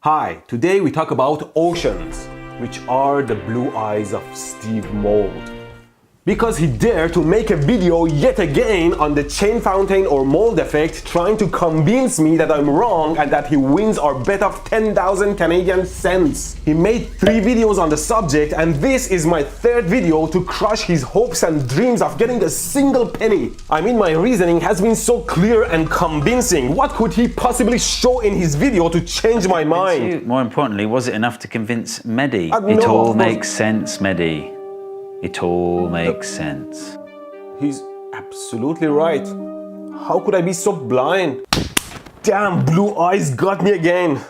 Hi, today we talk about oceans, which are the blue eyes of Steve Mold. Because he dared to make a video yet again on the chain fountain or mold effect, trying to convince me that I'm wrong and that he wins our bet of 10,000 Canadian cents. He made 3 videos on the subject, and this is my 3rd video to crush his hopes and dreams of getting a single penny. I mean, my reasoning has been so clear and convincing. What could he possibly show in his video to change my mind? More importantly, was it enough to convince Mehdi? It all makes sense, Mehdi. It all makes sense. He's absolutely right. How could I be so blind? Damn, blue eyes got me again.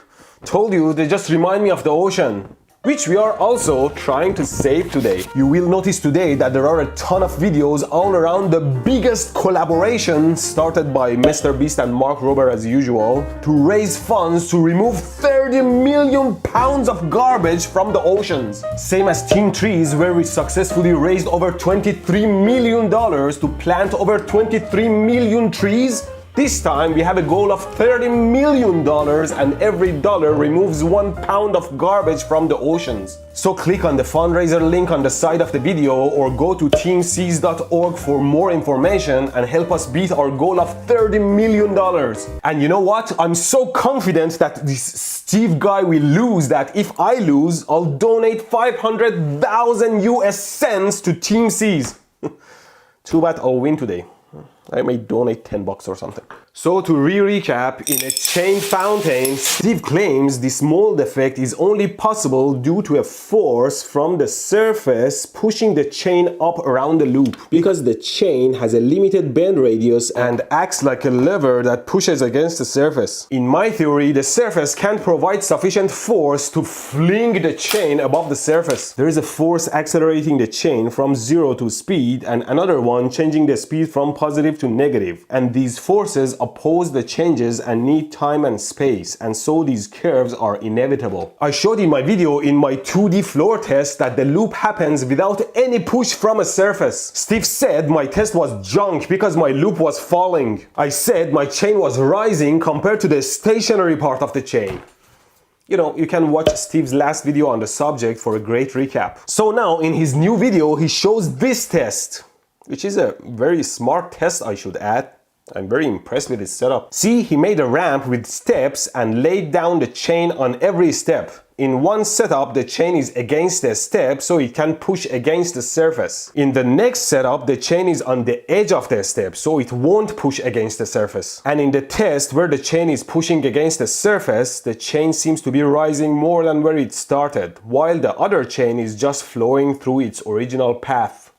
Told you, they just remind me of the ocean, which we are also trying to save today. You will notice today that there are a ton of videos all around the biggest collaboration started by Mr. Beast and Mark Rober as usual to raise funds to remove 30 million pounds of garbage from the oceans. Same as TeamSeas, where we successfully raised over $23 million to plant over 23 million trees. This time we have a goal of $30 million, and every dollar removes 1 pound of garbage from the oceans. So click on the fundraiser link on the side of the video or go to TeamSeas.org for more information and help us beat our goal of $30 million. And you know what? I'm so confident that this Steve guy will lose that if I lose, I'll donate 500,000 US cents to TeamSeas. Too bad I'll win today. I may donate $10 or something. So to recap, in a chain fountain, Steve claims this mold effect is only possible due to a force from the surface pushing the chain up around the loop. Because the chain has a limited bend radius and acts like a lever that pushes against the surface. In my theory, the surface can't provide sufficient force to fling the chain above the surface. There is a force accelerating the chain from 0 to speed and another one changing the speed from positive to negative. And these forces oppose the changes and need time and space, and so these curves are inevitable. I showed in my video in my 2D floor test that the loop happens without any push from a surface. Steve said my test was junk because my loop was falling. I said my chain was rising compared to the stationary part of the chain. You know, you can watch Steve's last video on the subject for a great recap. So now in his new video he shows this test, which is a very smart test, I should add. I'm very impressed with his setup. See, he made a ramp with steps and laid down the chain on every step. In one setup, the chain is against the step so it can push against the surface. In the next setup, the chain is on the edge of the step so it won't push against the surface. And in the test where the chain is pushing against the surface, the chain seems to be rising more than where it started, while the other chain is just flowing through its original path.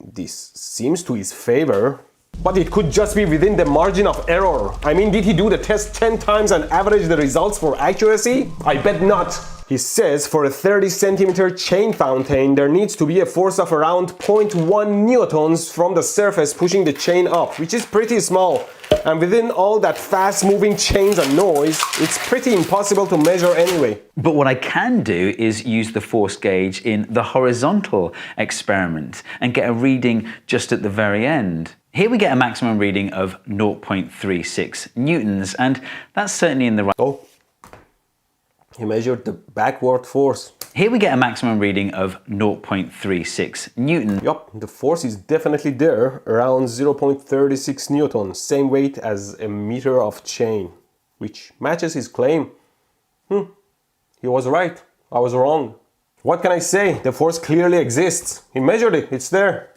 This seems to his favor. But it could just be within the margin of error. I mean, did he do the test 10 times and average the results for accuracy? I bet not. He says for a 30 centimeter chain fountain, there needs to be a force of around 0.1 newtons from the surface pushing the chain up, which is pretty small. And within all that fast moving chains and noise, it's pretty impossible to measure anyway. But what I can do is use the force gauge in the horizontal experiment and get a reading just at the very end. Here we get a maximum reading of 0.36 newtons, and that's certainly in the right... Oh, he measured the backward force. Here we get a maximum reading of 0.36 newton. Yup, the force is definitely there, around 0.36 newtons, same weight as a meter of chain, which matches his claim. He was right, I was wrong. What can I say? The force clearly exists. He measured it, it's there.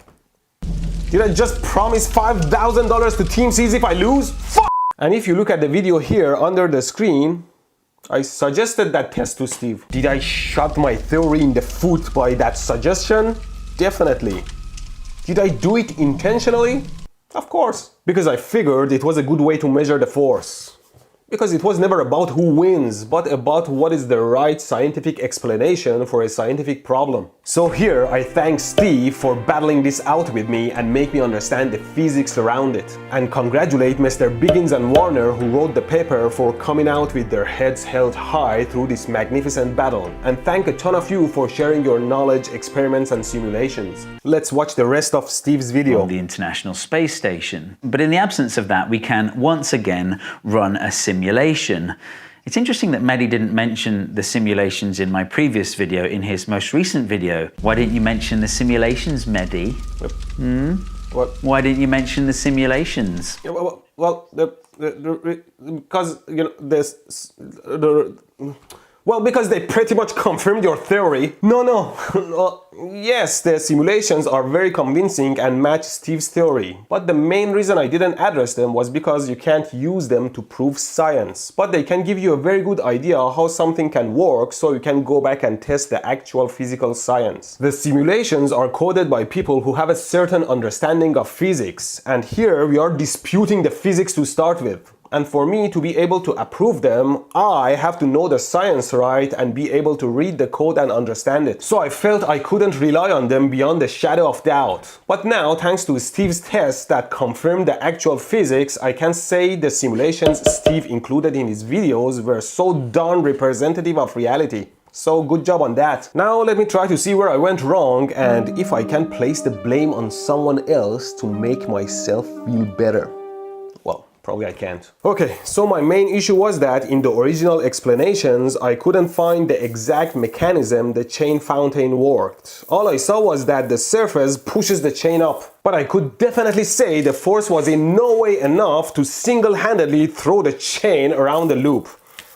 Did I just promise $5,000 to TeamSeas if I lose? Fuck! And if you look at the video here under the screen, I suggested that test to Steve. Did I shot my theory in the foot by that suggestion? Definitely. Did I do it intentionally? Of course. Because I figured it was a good way to measure the force. Because it was never about who wins, but about what is the right scientific explanation for a scientific problem. So here I thank Steve for battling this out with me and make me understand the physics around it. And congratulate Mr. Biggins and Warner who wrote the paper for coming out with their heads held high through this magnificent battle. And thank a ton of you for sharing your knowledge, experiments and simulations. Let's watch the rest of Steve's video. On the International Space Station. But in the absence of that, we can once again run a simulation. It's interesting that Mehdi didn't mention the simulations in my previous video in his most recent video. Why didn't you mention the simulations, Mehdi? What? Why didn't you mention the simulations? Yeah, because because they pretty much confirmed your theory. No. Yes, the simulations are very convincing and match Steve's theory. But the main reason I didn't address them was because you can't use them to prove science. But they can give you a very good idea how something can work, so you can go back and test the actual physical science. The simulations are coded by people who have a certain understanding of physics. And here we are disputing the physics to start with. And for me to be able to approve them, I have to know the science right and be able to read the code and understand it. So I felt I couldn't rely on them beyond the shadow of doubt. But now, thanks to Steve's tests that confirmed the actual physics, I can say the simulations Steve included in his videos were so darn representative of reality. So good job on that. Now let me try to see where I went wrong and if I can place the blame on someone else to make myself feel better. Probably I can't. Okay, so my main issue was that in the original explanations, I couldn't find the exact mechanism the chain fountain worked. All I saw was that the surface pushes the chain up. But I could definitely say the force was in no way enough to single-handedly throw the chain around the loop.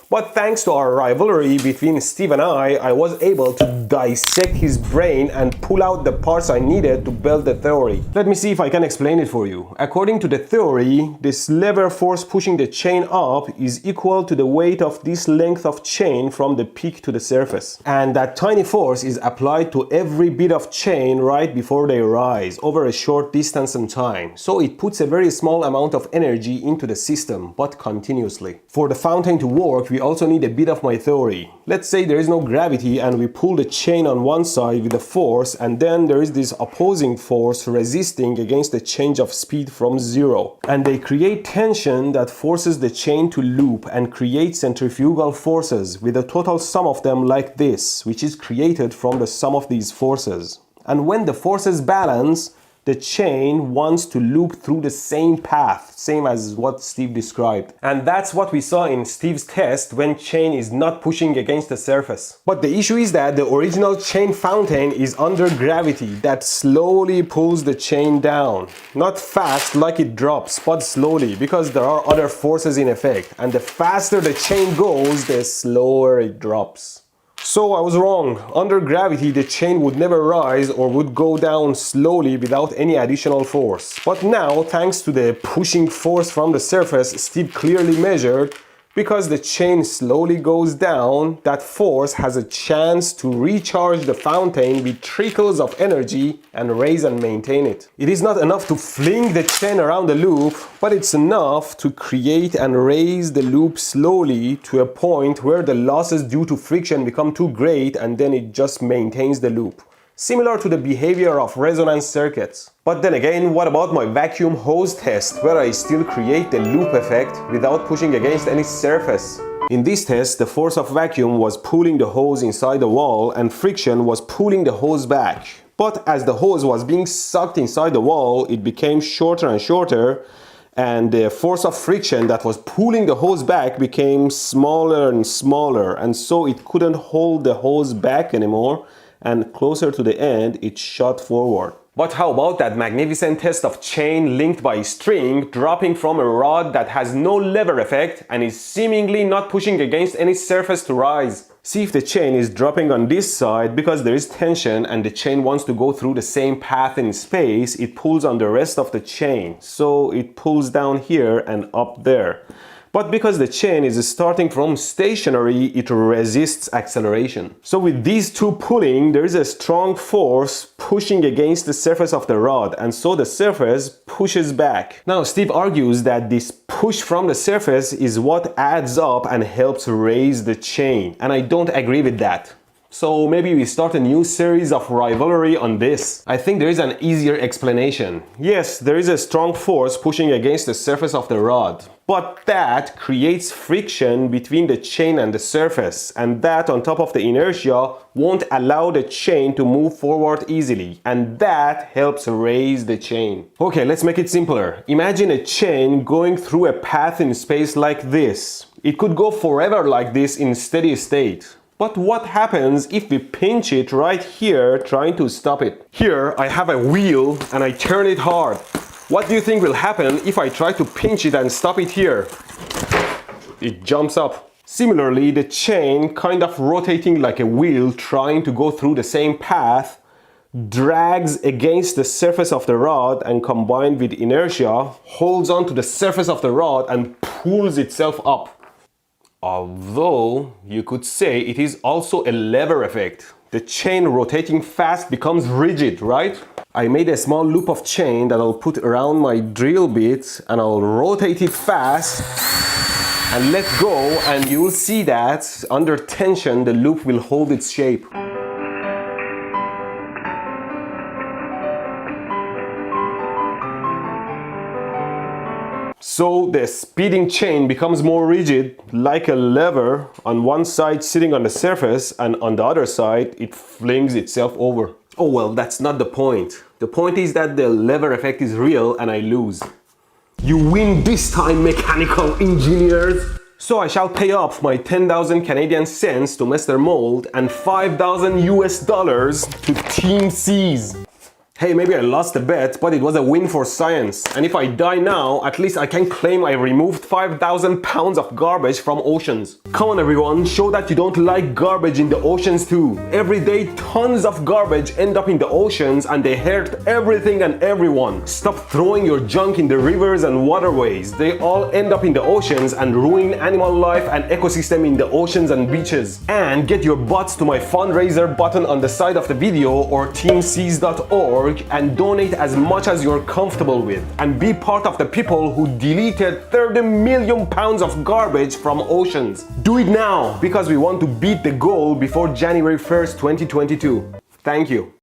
But thanks to our rivalry between Steve and I was able to dissect his brain and pull out the parts I needed to build the theory. Let me see if I can explain it for you. According to the theory, this lever force pushing the chain up is equal to the weight of this length of chain from the peak to the surface. And that tiny force is applied to every bit of chain right before they rise over a short distance in time. So it puts a very small amount of energy into the system, but continuously. For the fountain to work, we also need a bit of my theory. Let's say there is no gravity and we pull the chain on one side with a force, and then there is this opposing force resisting against the change of speed from zero. And they create tension that forces the chain to loop and create centrifugal forces with a total sum of them like this, which is created from the sum of these forces. And when the forces balance, the chain wants to loop through the same path, same as what Steve described. And that's what we saw in Steve's test when chain is not pushing against the surface. But the issue is that the original chain fountain is under gravity that slowly pulls the chain down. Not fast like it drops, but slowly, because there are other forces in effect. And the faster the chain goes, the slower it drops. So I was wrong. Under gravity, the chain would never rise or would go down slowly without any additional force. But now, thanks to the pushing force from the surface Steve clearly measured, because the chain slowly goes down, that force has a chance to recharge the fountain with trickles of energy and raise and maintain it. It is not enough to fling the chain around the loop, but it's enough to create and raise the loop slowly to a point where the losses due to friction become too great, and then it just maintains the loop. Similar to the behavior of resonance circuits. But then again, what about my vacuum hose test, where I still create the loop effect without pushing against any surface? In this test, the force of vacuum was pulling the hose inside the wall and friction was pulling the hose back. But as the hose was being sucked inside the wall, it became shorter and shorter, and the force of friction that was pulling the hose back became smaller and smaller, and so it couldn't hold the hose back anymore, and closer to the end, it shot forward. But how about that magnificent test of chain linked by string dropping from a rod that has no lever effect and is seemingly not pushing against any surface to rise? See if the chain is dropping on this side because there is tension and the chain wants to go through the same path in space, it pulls on the rest of the chain. So it pulls down here and up there. But because the chain is starting from stationary, it resists acceleration. So with these two pulling, there is a strong force pushing against the surface of the rod, and so the surface pushes back. Now Steve argues that this push from the surface is what adds up and helps raise the chain, and I don't agree with that. So maybe we start a new series of rivalry on this. I think there is an easier explanation. Yes, there is a strong force pushing against the surface of the rod, but that creates friction between the chain and the surface, and that on top of the inertia won't allow the chain to move forward easily, and that helps raise the chain. Okay, let's make it simpler. Imagine a chain going through a path in space like this. It could go forever like this in steady state. But what happens if we pinch it right here trying to stop it? Here I have a wheel and I turn it hard. What do you think will happen if I try to pinch it and stop it here? It jumps up. Similarly, the chain, kind of rotating like a wheel trying to go through the same path, drags against the surface of the rod and combined with inertia, holds on to the surface of the rod and pulls itself up. Although, you could say it is also a lever effect. The chain rotating fast becomes rigid, right? I made a small loop of chain that I'll put around my drill bit and I'll rotate it fast and let go, and you'll see that under tension the loop will hold its shape. So the speeding chain becomes more rigid, like a lever, on one side sitting on the surface and on the other side it flings itself over. Oh well, that's not the point. The point is that the lever effect is real and I lose. You win this time, mechanical engineers! So I shall pay up my 10,000 Canadian cents to Mr. Mold and $5,000 US to TeamSeas. Hey, maybe I lost the bet, but it was a win for science. And if I die now, at least I can claim I removed 5,000 pounds of garbage from oceans. Come on everyone, show that you don't like garbage in the oceans too. Every day, tons of garbage end up in the oceans and they hurt everything and everyone. Stop throwing your junk in the rivers and waterways. They all end up in the oceans and ruin animal life and ecosystem in the oceans and beaches. And get your butts to my fundraiser button on the side of the video or teamseas.org and donate as much as you're comfortable with and be part of the people who deleted 30 million pounds of garbage from oceans. Do it now because we want to beat the goal before January 1st, 2022. Thank you.